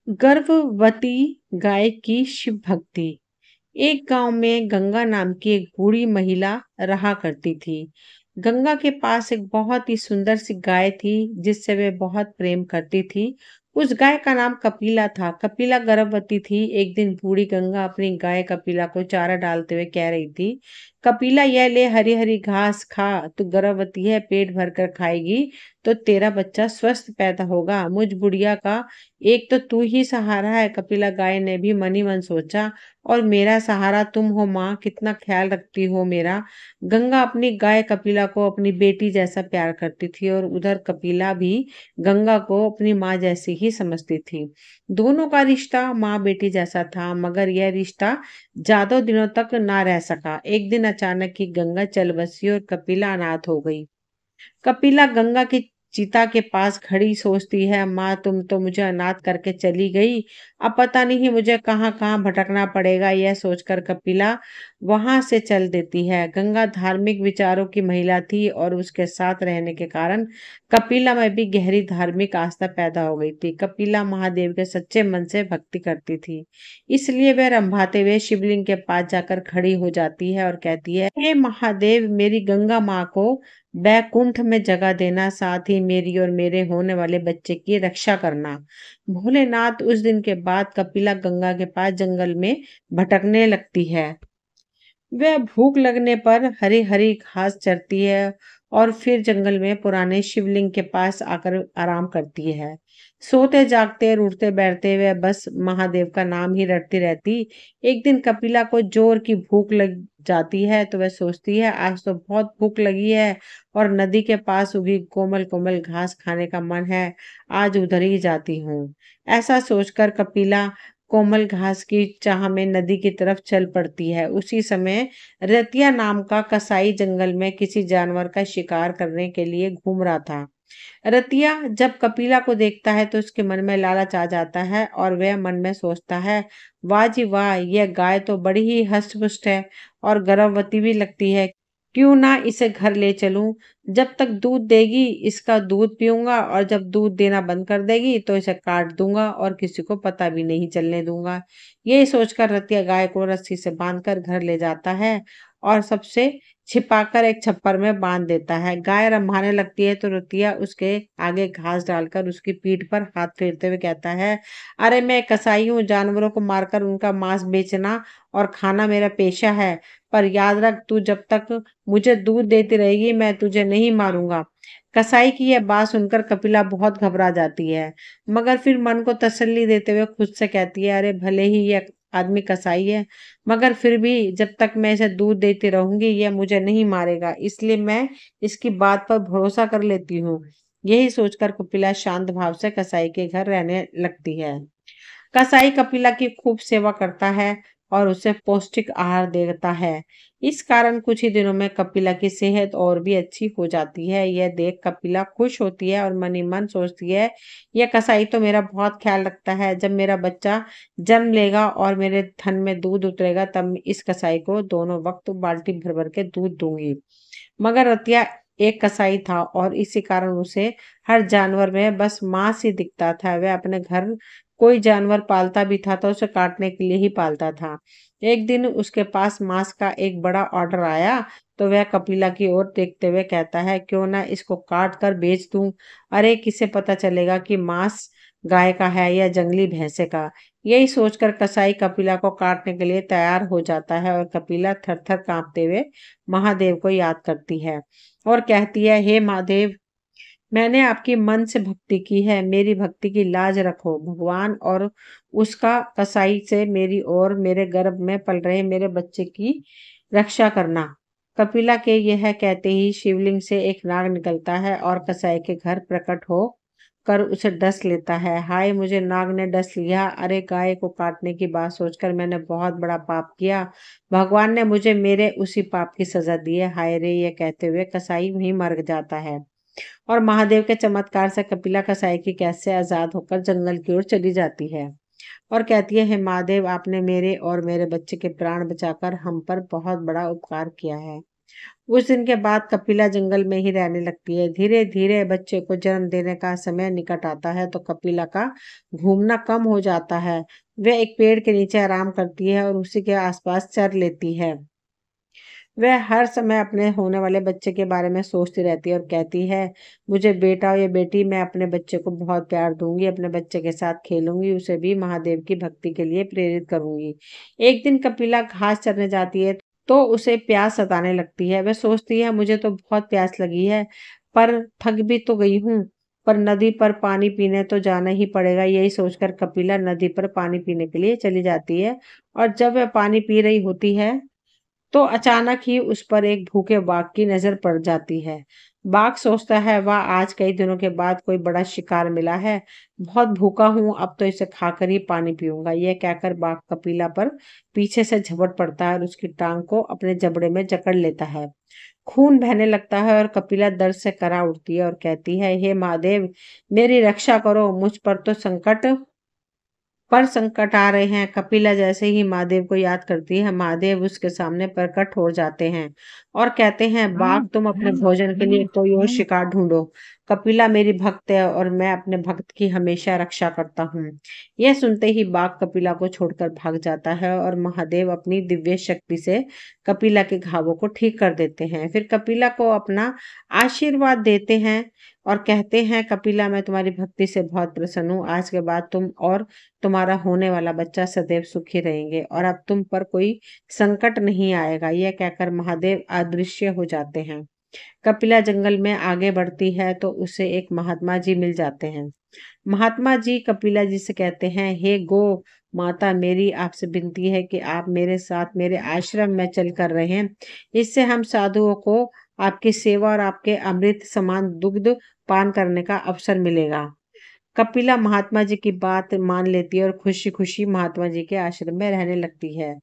गर्भवती गाय की शिव भक्ति। एक गांव में गंगा नाम की एक बूढ़ी महिला रहा करती थी। गंगा के पास एक बहुत ही सुंदर सी गाय थी जिससे वे बहुत प्रेम करती थी। उस गाय का नाम कपिला था। कपिला गर्भवती थी। एक दिन बूढ़ी गंगा अपनी गाय कपिला को चारा डालते हुए कह रही थी, कपिला यह ले हरी हरी घास खा, तू गर्भवती है, पेट भर कर खाएगी तो तेरा बच्चा स्वस्थ पैदा होगा। मुझ बुढ़िया का एक तो तू ही सहारा है। कपिला गाय ने भी मन ही मन सोचा, और मेरा सहारा तुम हो माँ, कितना ख्याल रखती हो मेरा। गंगा अपनी गाय कपिला को अपनी बेटी जैसा प्यार करती थी और उधर कपिला भी गंगा को अपनी माँ जैसी ही समझती थी। दोनों का रिश्ता माँ बेटी जैसा था, मगर यह रिश्ता ज्यादा दिनों तक ना रह सका। एक दिन अचानक ही गंगा चल बसी और कपिला अनाथ हो गई। कपिला गंगा की चिता के पास खड़ी सोचती है, माँ तुम तो मुझे अनाथ करके चली गई, अब पता नहीं मुझे कहाँ कहाँ भटकना पड़ेगा। यह सोचकर कपिला वहां से चल देती है। गंगा धार्मिक विचारों की महिला थी और उसके साथ रहने के कारण कपिला में भी गहरी धार्मिक आस्था पैदा हो गई थी। कपिला महादेव के सच्चे मन से भक्ति करती थी, इसलिए वह रंभाते हुए शिवलिंग के पास जाकर खड़ी हो जाती है और कहती है, हे महादेव, मेरी गंगा माँ को बैकुंठ में जगह देना, साथ ही मेरी और मेरे होने वाले बच्चे की रक्षा करना। भोलेनाथ। उस दिन के बाद कपिला गंगा के पास जंगल में भटकने लगती है। वह भूख लगने पर हरी हरी घास चरती है और फिर जंगल में पुराने शिवलिंग के पास आकर आराम करती है। सोते जागते उठते बैठते वह बस महादेव का नाम ही रटती रहती। एक दिन कपिला को जोर की भूख लग जाती है तो वह सोचती है, आज तो बहुत भूख लगी है और नदी के पास उगी कोमल कोमल घास खाने का मन है, आज उधर ही जाती हूँ। ऐसा सोचकर कपिला कोमल घास की चाह में नदी की तरफ चल पड़ती है। उसी समय रतिया नाम का कसाई जंगल में किसी जानवर का शिकार करने के लिए घूम रहा था। रतिया जब कपिला को देखता है तो उसके मन में लालच आ जाता है और वह मन में सोचता है, वाह जी वाह, यह गाय तो बड़ी ही हष्ट-पुष्ट है और गर्भवती भी लगती है। क्यों ना इसे घर ले चलूं। जब तक दूध देगी इसका दूध पीऊंगा और जब दूध देना बंद कर देगी तो इसे काट दूंगा और किसी को पता भी नहीं चलने दूंगा। यही सोचकर रतिया गाय को रस्सी से बांधकर घर ले जाता है और सबसे छिपाकर एक छप्पर में बांध देता है। गाय रंभाने लगती है तो रतिया उसके आगे घास डालकर उसकी पीठ पर हाथ फेरते हुए कहता है, अरे मैं कसाई हूँ, जानवरों को मारकर उनका मांस बेचना और खाना मेरा पेशा है, पर याद रख, तू जब तक मुझे दूध देती रहेगी मैं तुझे नहीं मारूंगा। कसाई की यह बात सुनकर कपिला बहुत घबरा जाती है, मगर फिर मन को तसल्ली देते हुए खुद से कहती है, अरे भले ही यह आदमी कसाई है, मगर फिर भी जब तक मैं इसे दूध देती रहूंगी यह मुझे नहीं मारेगा, इसलिए मैं इसकी बात पर भरोसा कर लेती हूँ। यही सोचकर कपिला शांत भाव से कसाई के घर रहने लगती है। कसाई कपिला की खूब सेवा करता है और उसे पौष्टिक आहार देता है। इस कारण कुछ ही दिनों में कपिला की सेहत और भी अच्छी हो जाती है। यह देख कपिला खुश होती है और मन ही मन सोचती है, यह कसाई तो मेरा बहुत ख्याल रखता है। जब मेरा बच्चा जन्म लेगा और मेरे थन में दूध उतरेगा तब मैं इस कसाई को दोनों वक्त बाल्टी भर भर के दूध दूंगी। मगर रतिया एक कसाई था और इसी कारण उसे हर जानवर में बस मांस ही दिखता था। वह अपने घर कोई जानवर पालता भी था तो उसे काटने के लिए ही पालता था। एक दिन उसके पास मांस का एक बड़ा ऑर्डर आया तो वह कपिला की ओर देखते हुए कहता है, क्यों ना इसको काट कर बेच दूं। अरे किसे पता चलेगा कि मांस गाय का है या जंगली भैंसे का। यही सोचकर कसाई कपिला को काटने के लिए तैयार हो जाता है और कपिला थर थर कांपते हुए महादेव को याद करती है और कहती है, हे महादेव, मैंने आपकी मन से भक्ति की है, मेरी भक्ति की लाज रखो भगवान, और उसका कसाई से मेरी और मेरे गर्भ में पल रहे मेरे बच्चे की रक्षा करना। कपिला के यह कहते ही शिवलिंग से एक नाग निकलता है और कसाई के घर प्रकट हो कर उसे डस लेता है। हाय, मुझे नाग ने डस लिया। अरे गाय को काटने की बात सोचकर मैंने बहुत बड़ा पाप किया। भगवान ने मुझे मेरे उसी पाप की सजा दी है। हाय रे, ये कहते हुए कसाई वहीं मर जाता है और महादेव के चमत्कार से कपिला कसाई की कैद से आजाद होकर जंगल की ओर चली जाती है और कहती है, हे महादेव, आपने मेरे और मेरे बच्चे के प्राण बचाकर हम पर बहुत बड़ा उपकार किया है। उस दिन के बाद कपिला जंगल में ही रहने लगती है। धीरे धीरे बच्चे को जन्म देने का समय निकट आता है तो कपिला का घूमना कम हो जाता है। वह एक पेड़ के नीचे आराम करती है और उसी के आसपास चर लेती है। वह हर समय अपने होने वाले बच्चे के बारे में सोचती रहती है और कहती है, मुझे बेटा या बेटी, मैं अपने बच्चे को बहुत प्यार दूंगी, अपने बच्चे के साथ खेलूंगी, उसे भी महादेव की भक्ति के लिए प्रेरित करूंगी। एक दिन कपिला घास चरने जाती है तो उसे प्यास सताने लगती है। वह सोचती है, मुझे तो बहुत प्यास लगी है, पर थक भी तो गई हूँ, पर नदी पर पानी पीने तो जाना ही पड़ेगा। यही सोचकर कपिला नदी पर पानी पीने के लिए चली जाती है और जब वह पानी पी रही होती है तो अचानक ही उस पर एक भूखे बाघ की नजर पड़ जाती है। बाघ सोचता है, वाह, आज कई दिनों के बाद कोई बड़ा शिकार मिला है। बहुत भूखा हूँ, अब तो इसे खाकर ही पानी पीऊंगा। यह कहकर बाघ कपिला पर पीछे से झपट पड़ता है और उसकी टांग को अपने जबड़े में जकड़ लेता है। खून बहने लगता है और कपिला दर्द से करा उठती है और कहती है, हे महादेव, मेरी रक्षा करो, मुझ पर संकट आ रहे हैं। कपिला जैसे ही महादेव को याद करती है, महादेव उसके सामने प्रकट हो जाते हैं और कहते हैं, बाघ, तुम अपने भोजन के लिए कोई और शिकार ढूंढो। कपिला मेरी भक्त है और मैं अपने भक्त की हमेशा रक्षा करता हूँ। यह सुनते ही बाघ कपिला को छोड़कर भाग जाता है और महादेव अपनी दिव्य शक्ति से कपिला के घावों को ठीक कर देते हैं। फिर कपिला को अपना आशीर्वाद देते हैं और कहते हैं, कपिला, मैं तुम्हारी भक्ति से बहुत प्रसन्न हूँ। आज के बाद तुम और तुम्हारा होने वाला बच्चा सदैव सुखी रहेंगे और अब तुम पर कोई संकट नहीं आएगा। यह कहकर महादेव अदृश्य हो जाते हैं। कपिला जंगल में आगे बढ़ती है तो उसे एक महात्मा जी मिल जाते हैं। महात्मा जी कपिला जी से कहते हैं, हे गो माता, मेरी आपसे विनती है कि आप मेरे साथ मेरे आश्रम में चल कर रहें। इससे हम साधुओं को आपकी सेवा और आपके अमृत समान दुग्ध पान करने का अवसर मिलेगा। कपिला महात्मा जी की बात मान लेती है और खुशी खुशी महात्मा जी के आश्रम में रहने लगती है।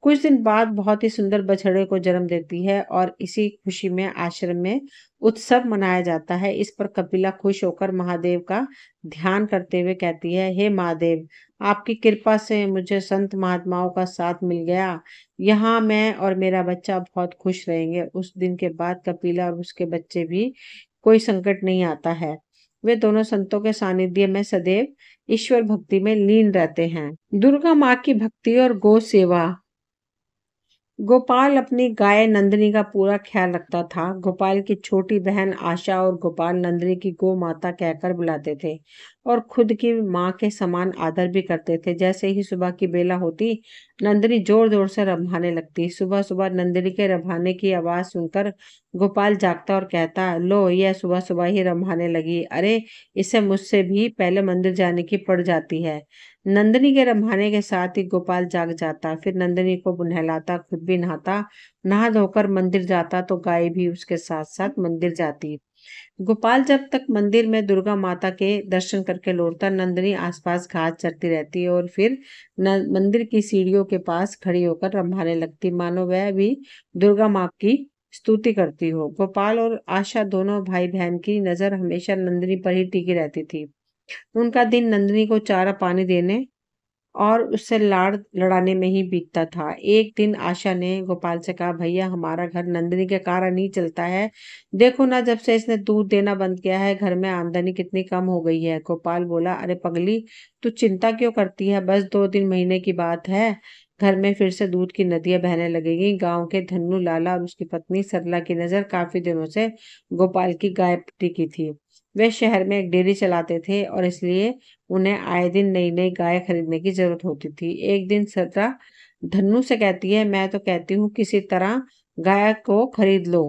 कुछ दिन बाद बहुत ही सुंदर बछड़े को जन्म देती है और इसी खुशी में आश्रम में उत्सव मनाया जाता है। इस पर कपिला खुश होकर महादेव का ध्यान करते हुए कहती है, हे महादेव, आपकी कृपा से मुझे संत महात्माओं का साथ मिल गया। यहाँ मैं और मेरा बच्चा बहुत खुश रहेंगे। उस दिन के बाद कपिला और उसके बच्चे भी कोई संकट नहीं आता है। वे दोनों संतों के सानिध्य में सदैव ईश्वर भक्ति में लीन रहते हैं। दुर्गा माँ की भक्ति और गौ सेवा। गोपाल अपनी गाय नंदिनी का पूरा ख्याल रखता था। गोपाल की छोटी बहन आशा और गोपाल नंदिनी की गौ माता कहकर बुलाते थे और खुद की माँ के समान आदर भी करते थे। जैसे ही सुबह की बेला होती, नंदिनी जोर जोर से रंभाने लगती। सुबह सुबह नंदिनी के रंभाने की आवाज सुनकर गोपाल जागता और कहता, लो, यह सुबह सुबह ही रंभाने लगी। अरे, इसे मुझसे भी पहले मंदिर जाने की पड़ जाती है। नंदिनी के रंभाने के साथ ही गोपाल जाग जाता। फिर नंदिनी को नहलाता, खुद भी नहाता, नहा धोकर मंदिर जाता तो गाय भी उसके साथ साथ मंदिर जाती। गोपाल जब तक मंदिर में दुर्गा माता के दर्शन करके लौटता, नंदिनी आसपास घास चरती रहती और फिर मंदिर की सीढ़ियों के पास खड़ी होकर रंभाने लगती, मानो वह भी दुर्गा माँ की स्तुति करती हो। गोपाल और आशा दोनों भाई बहन की नजर हमेशा नंदिनी पर ही टिकी रहती थी। उनका दिन नंदिनी को चारा पानी देने और उससे लाड़ लड़ाने में ही बीतता था। एक दिन आशा ने गोपाल से कहा, भैया, हमारा घर नंदिनी के कारण ही चलता है। देखो ना, जब से इसने दूध देना बंद किया है, घर में आमदनी कितनी कम हो गई है। गोपाल बोला, अरे पगली, तू चिंता क्यों करती है? बस 2-3 महीने की बात है, घर में फिर से दूध की नदियां बहने लगेगी। गांव के धन्नू लाला और उसकी पत्नी सरला की नजर काफी दिनों से गोपाल की गाय टिकी थी। वे शहर में एक डेयरी चलाते थे और इसलिए उन्हें आए दिन नई नई गाय खरीदने की जरूरत होती थी। एक दिन सदा धन्नू से कहती है, मैं तो कहती हूँ किसी तरह गाय को खरीद लो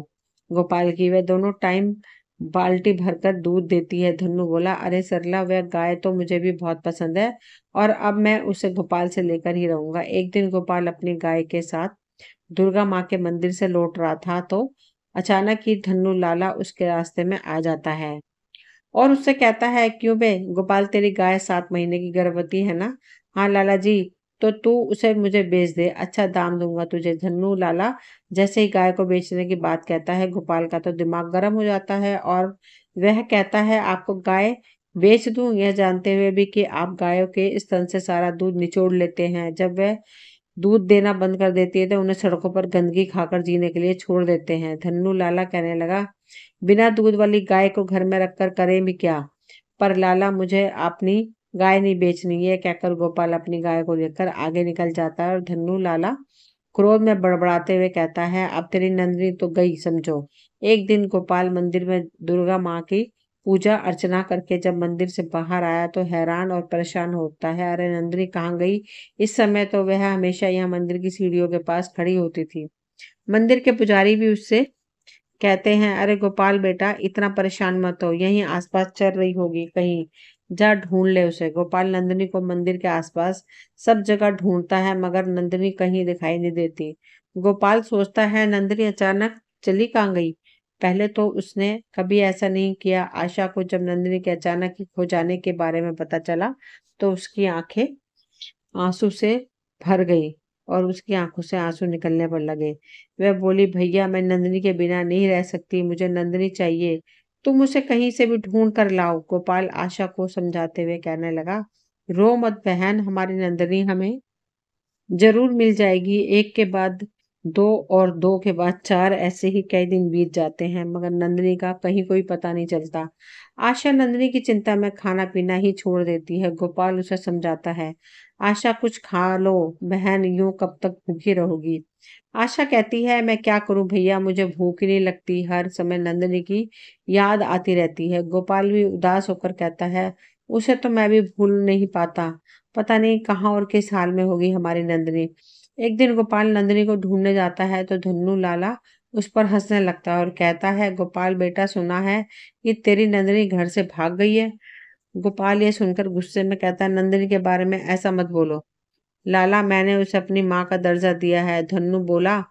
गोपाल की। वे दोनों टाइम बाल्टी भरकर दूध देती है। धन्नू बोला, अरे सरला, वह गाय तो मुझे भी बहुत पसंद है और अब मैं उसे गोपाल से लेकर ही रहूंगा। एक दिन गोपाल अपनी गाय के साथ दुर्गा माँ के मंदिर से लौट रहा था तो अचानक ही धन्नू लाला उसके रास्ते में आ जाता है और उससे कहता है, क्यों बे गोपाल, तेरी गाय 7 महीने की गर्भवती है ना? हाँ लाला जी। तो तू उसे मुझे बेच दे, अच्छा दाम दूंगा तुझे। धन्नू लाला जैसे ही गाय को बेचने की बात कहता है, गोपाल का तो दिमाग गर्म हो जाता है और वह कहता है, आपको गाय बेच दूं, यह जानते हुए भी कि आप गायों के स्तन से सारा दूध निचोड़ लेते हैं। जब वह दूध देना बंद कर देती है तो उन्हें सड़कों पर गंदगी खाकर जीने के लिए छोड़ देते हैं। धन्नू लाला कहने लगा, बिना दूध वाली गाय को घर में रखकर करें भी क्या? पर लाला, मुझे अपनी गाय नहीं बेचनी है, कहकर गोपाल अपनी गाय को लेकर आगे निकल जाता है और धन्नू लाला क्रोध में बड़बड़ाते हुए कहता है, अब तेरी नंदनी तो गई समझो। एक दिन गोपाल मंदिर में दुर्गा माँ की पूजा अर्चना करके जब मंदिर से बाहर आया तो हैरान और परेशान होता है, अरे नंदनी कहाँ गई? इस समय तो वह हमेशा यहाँ मंदिर की सीढ़ियों के पास खड़ी होती थी। मंदिर के पुजारी भी उससे कहते हैं, अरे गोपाल बेटा, इतना परेशान मत हो, यहीं आसपास चल रही होगी कहीं, जा ढूंढ ले उसे। गोपाल नंदिनी को मंदिर के आसपास सब जगह ढूंढता है मगर नंदिनी कहीं दिखाई नहीं देती। गोपाल सोचता है, नंदिनी अचानक चली कहाँ गई? पहले तो उसने कभी ऐसा नहीं किया। आशा को जब नंदिनी के अचानक ही खो जाने के बारे में पता चला तो उसकी आंखें आंसू से भर गई और उसकी आंखों से आंसू निकलने पर लगे। वह बोली, भैया मैं नंदिनी के बिना नहीं रह सकती, मुझे नंदिनी चाहिए, तुम उसे कहीं से भी ढूंढ कर लाओ। गोपाल आशा को समझाते हुए कहने लगा, रो मत बहन, हमारी नंदिनी हमें जरूर मिल जाएगी। एक के बाद दो और दो के बाद चार, ऐसे ही कई दिन बीत जाते हैं मगर नंदिनी का कहीं कोई पता नहीं चलता। आशा नंदिनी की चिंता में खाना पीना ही छोड़ देती है। गोपाल उसे समझाता है, आशा कुछ खा लो बहन, यूं कब तक भूखी रहोगी? आशा कहती है, मैं क्या करूं भैया, मुझे भूख ही नहीं लगती, हर समय नंदिनी की याद आती रहती है। गोपाल भी उदास होकर कहता है, उसे तो मैं भी भूल नहीं पाता, पता नहीं कहाँ और किस हाल में होगी हमारी नंदिनी। एक दिन गोपाल नंदिनी को ढूंढने जाता है तो धन्नू लाला उस पर हंसने लगता है और कहता है, गोपाल बेटा, सुना है कि तेरी नंदिनी घर से भाग गई है? गोपाल ये सुनकर गुस्से में कहता है, नंदिनी के बारे में ऐसा मत बोलो लाला, मैंने उसे अपनी माँ का दर्जा दिया है। धन्नू बोला,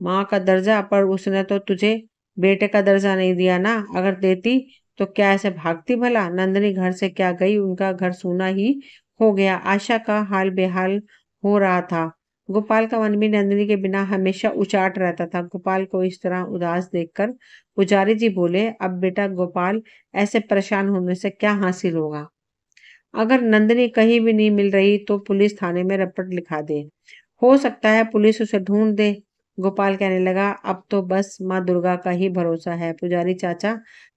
माँ का दर्जा? पर उसने तो तुझे बेटे का दर्जा नहीं दिया ना, अगर देती तो क्या ऐसे भागती भला? नंदिनी घर से क्या गई, उनका घर सूना ही हो गया। आशा का हाल बेहाल हो रहा था। गोपाल का मन भी नंदिनी के बिना हमेशा उचाट रहता था। गोपाल को इस तरह उदास देखकर पुजारी जी बोले, अब बेटा गोपाल, ऐसे परेशान होने से क्या हासिल होगा? अगर नंदिनी कहीं भी नहीं मिल रही तो पुलिस थाने में रिपोर्ट लिखा दे, हो सकता है पुलिस उसे ढूंढ दे। गोपाल कहने लगा, अब तो बस माँ दुर्गा का ही भरोसा है। पुजारी चाचा,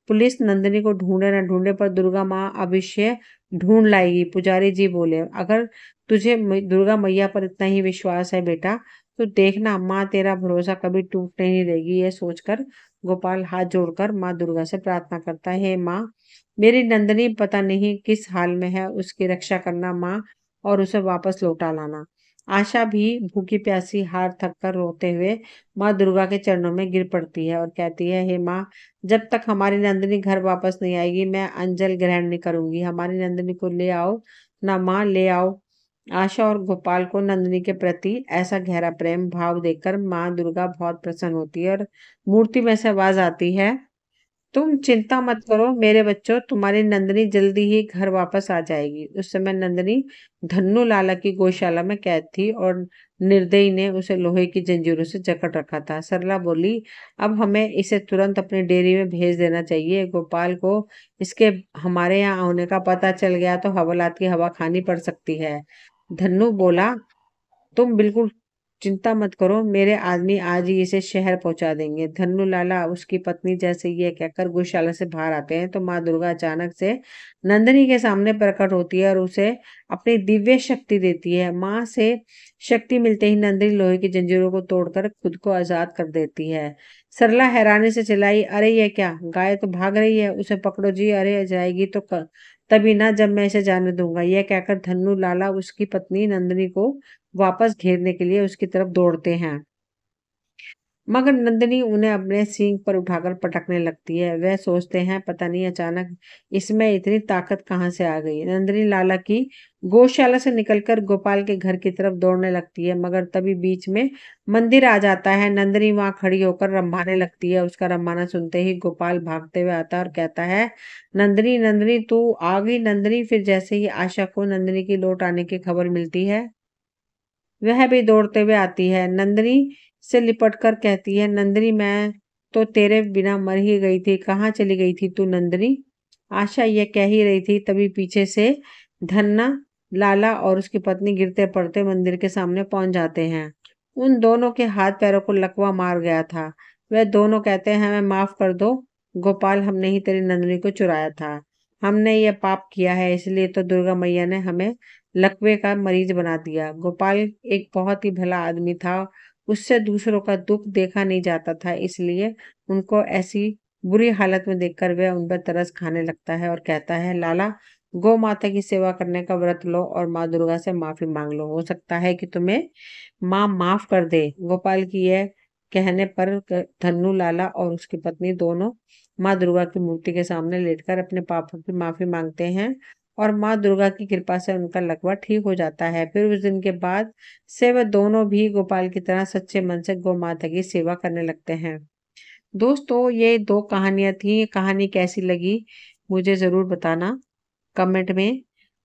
पुलिस नंदिनी को ढूंढे न ढूंढे पर दुर्गा माँ अवश्य ढूंढ लाएगी। पुजारी जी बोले, अगर तुझे दुर्गा मैया पर इतना ही विश्वास है बेटा, तो देखना माँ तेरा भरोसा कभी टूटने नहीं देगी। यह सोचकर गोपाल हाथ जोड़कर माँ दुर्गा से प्रार्थना करता है, हे माँ, मेरी नंदिनी पता नहीं किस हाल में है, उसकी रक्षा करना माँ, और उसे वापस लौटा लाना। आशा भी भूखी प्यासी हार थक कर रोते हुए माँ दुर्गा के चरणों में गिर पड़ती है और कहती है, हे माँ, जब तक हमारी नंदिनी घर वापस नहीं आएगी मैं अंजल ग्रहण नहीं करूंगी। हमारी नंदिनी को ले आओ ना माँ, ले आओ। आशा और गोपाल को नंदिनी के प्रति ऐसा गहरा प्रेम भाव देखकर माँ दुर्गा बहुत प्रसन्न होती है और मूर्ति में से आवाज आती है, तुम चिंता मत करो मेरे बच्चों, तुम्हारी नंदिनी जल्दी ही घर वापस आ जाएगी। उस समय नंदिनी धन्नू लाला की गौशाला में कैद थी और निर्दयी ने उसे लोहे की जंजीरों से जकड़ रखा था। सरला बोली, अब हमें इसे तुरंत अपनी डेयरी में भेज देना चाहिए। गोपाल को इसके हमारे यहाँ आने का पता चल गया तो हवालात की हवा खानी पड़ सकती है। धन्नू बोला, तुम बिल्कुल चिंता मत करो, मेरे आदमी आज ही इसे शहर पहुंचा देंगे। धन्नू लाला उसकी पत्नी जैसे ये कहकर गौशाला से बाहर आते हैं तो माँ दुर्गा अचानक से नंदिनी के सामने प्रकट होती है और उसे अपनी दिव्य शक्ति देती है। माँ से शक्ति मिलते ही नंदिनी लोहे की जंजीरों को तोड़कर खुद को आजाद कर देती है। सरला हैरानी से चिल्लाई, अरे ये क्या, गाय तो भाग रही है, उसे पकड़ो जी, अरे जाएगी तो तभी ना जब मैं इसे जाने दूंगा। यह कहकर धन्नू लाला उसकी पत्नी नंदिनी को वापस घेरने के लिए उसकी तरफ दौड़ते हैं मगर नंदिनी उन्हें अपने सींग पर उठाकर पटकने लगती है। वह सोचते हैं, पता नहीं अचानक इसमें इतनी ताकत कहाँ से आ गई। नंदिनी लाला की गौशाला से निकलकर गोपाल के घर की तरफ दौड़ने लगती है मगर तभी बीच में मंदिर आ जाता है। नंदिनी वहां खड़ी होकर रंभाने लगती है। उसका रंभाना सुनते ही गोपाल भागते हुए आता है और कहता है, नंदिनी नंदिनी तू आ गई। नंदिनी फिर जैसे ही आशा को नंदिनी की लौट आने की खबर मिलती है वह भी दौड़ते हुए आती है। नंदिनी से लिपटकर कहती है, नंदिनी मैं तो तेरे बिना मर ही गई थी, कहाँ चली गई थी तू नंदिनी? आशा ये कह ही रही थी तभी पीछे से धन्ना लाला और उसकी पत्नी गिरते पड़ते मंदिर के सामने पहुंच जाते हैं। उन दोनों के हाथ पैरों को लकवा मार गया था। वह दोनों कहते हैं, हमें माफ कर दो गोपाल, हमने ही तेरी नंदनी को चुराया था। हमने ये पाप किया है, इसलिए तो दुर्गा मैया ने हमें लकवे का मरीज बना दिया। गोपाल एक बहुत ही भला आदमी था। उससे दूसरों का दुख देखा नहीं जाता था, इसलिए उनको ऐसी बुरी हालत में देखकर वह उन पर तरस खाने लगता है और कहता है, लाला, गौ माता की सेवा करने का व्रत लो और माँ दुर्गा से माफी मांग लो। हो सकता है कि तुम्हें माँ माफ कर दे। गोपाल की यह कहने पर धन्नू, लाला और उसकी पत्नी दोनों माँ दुर्गा की मूर्ति के सामने लेटकर अपने पापों की माफी मांगते हैं और माँ दुर्गा की कृपा से उनका लकवा ठीक हो जाता है। फिर उस दिन के बाद से वह दोनों भी गोपाल की तरह सच्चे मन से गौ माता की सेवा करने लगते हैं। दोस्तों, ये दो कहानियां थी। ये कहानी कैसी लगी मुझे जरूर बताना कमेंट में।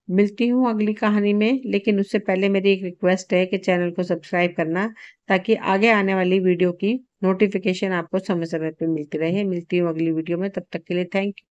मिलती हूँ अगली कहानी में, लेकिन उससे पहले मेरी एक रिक्वेस्ट है कि चैनल को सब्सक्राइब करना, ताकि आगे आने वाली वीडियो की नोटिफिकेशन आपको समय समय पे मिलती रहे। मिलती हूँ अगली वीडियो में, तब तक के लिए थैंक यू।